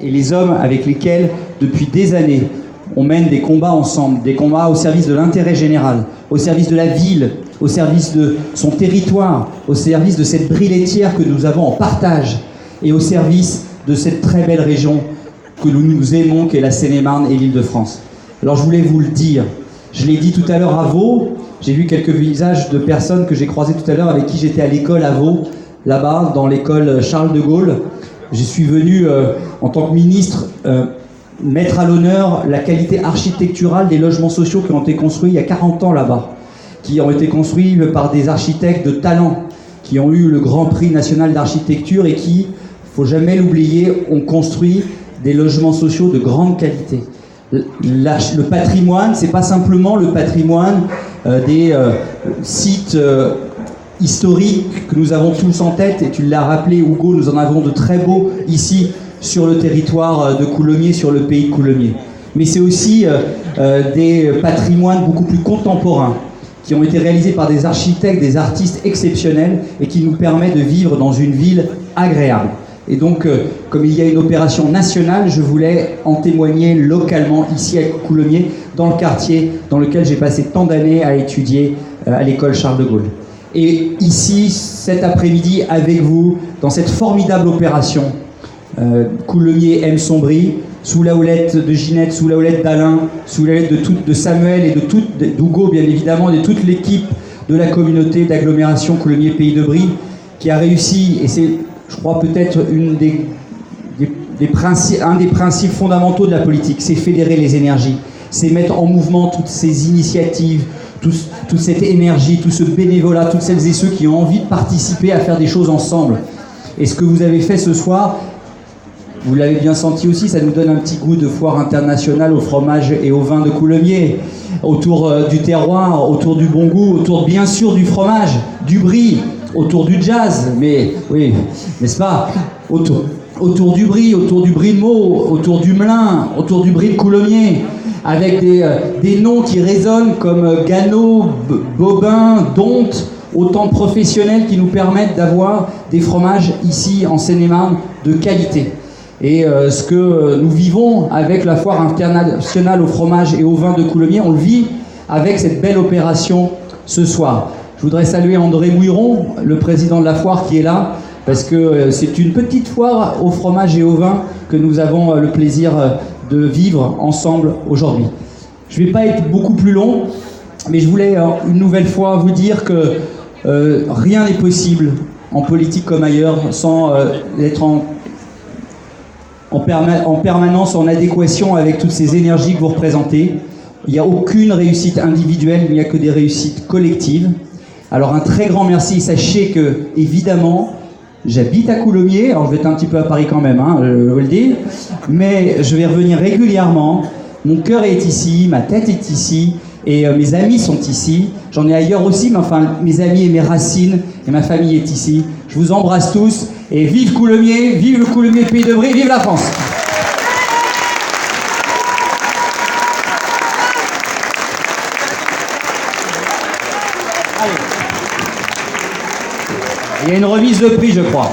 Et les hommes avec lesquels, depuis des années, on mène des combats ensemble, des combats au service de l'intérêt général, au service de la ville, au service de son territoire, au service de cette brie laitière que nous avons en partage et au service de cette très belle région que nous aimons, qu'est la Seine-et-Marne et l'Île-de-France. Alors je voulais vous le dire, je l'ai dit tout à l'heure à Vaud, j'ai vu quelques visages de personnes que j'ai croisées tout à l'heure avec qui j'étais à l'école à Vaud, là-bas, dans l'école Charles de Gaulle. Je suis venu, en tant que ministre, mettre à l'honneur la qualité architecturale des logements sociaux qui ont été construits il y a 40 ans là-bas, qui ont été construits par des architectes de talent, qui ont eu le Grand Prix national d'architecture et qui, faut jamais l'oublier, ont construit des logements sociaux de grande qualité. Le patrimoine, c'est pas simplement le patrimoine des sites historiques que nous avons tous en tête, et tu l'as rappelé Hugo, nous en avons de très beaux ici sur le territoire de Coulommiers, sur le pays de Coulommiers. Mais c'est aussi des patrimoines beaucoup plus contemporains qui ont été réalisés par des architectes, des artistes exceptionnels et qui nous permettent de vivre dans une ville agréable. Et donc, comme il y a une opération nationale, je voulais en témoigner localement ici à Coulommiers, dans le quartier dans lequel j'ai passé tant d'années à étudier à l'école Charles de Gaulle. Et ici, cet après-midi, avec vous, dans cette formidable opération, Coulommiers aime son brie, sous la houlette de Ginette, sous la houlette d'Alain, sous la houlette de Samuel et d'Hugo, bien évidemment, et de toute l'équipe de la communauté d'agglomération Coulommiers Pays de Brie, qui a réussi, et c'est, je crois, peut-être un des principes fondamentaux de la politique, c'est fédérer les énergies, c'est mettre en mouvement toutes ces initiatives, toute cette énergie, tout ce bénévolat, toutes celles et ceux qui ont envie de participer à faire des choses ensemble. Et ce que vous avez fait ce soir, vous l'avez bien senti aussi, ça nous donne un petit goût de foire internationale au fromage et au vin de Coulommiers, autour du terroir, autour du bon goût, autour bien sûr du fromage, du brie, autour du jazz, mais oui, n'est-ce pas, autour du brie de Meaux, autour du Melun, autour du brie de Coulommiers, avec des noms qui résonnent comme Gano, Bobin, Donte, autant de professionnels qui nous permettent d'avoir des fromages ici en Seine-et-Marne de qualité. Et ce que nous vivons avec la foire internationale au fromage et au vin de Coulommiers, on le vit avec cette belle opération ce soir. Je voudrais saluer André Mouilleron, le président de la foire qui est là, parce que c'est une petite foire au fromage et au vin que nous avons le plaisir de vivre ensemble aujourd'hui. Je ne vais pas être beaucoup plus long, mais je voulais une nouvelle fois vous dire que rien n'est possible en politique comme ailleurs sans être en permanence en adéquation avec toutes ces énergies que vous représentez. Il n'y a aucune réussite individuelle, il n'y a que des réussites collectives. Alors un très grand merci. Sachez que, évidemment, j'habite à Coulommiers, alors je vais être un petit peu à Paris quand même, hein, je vous le dis, mais je vais revenir régulièrement. Mon cœur est ici, ma tête est ici, et mes amis sont ici. J'en ai ailleurs aussi, mais enfin, mes amis et mes racines, et ma famille est ici. Je vous embrasse tous, et vive Coulommiers, vive le Coulommiers Pays de Brie, vive la France! Allez. Il y a une remise de prix, je crois.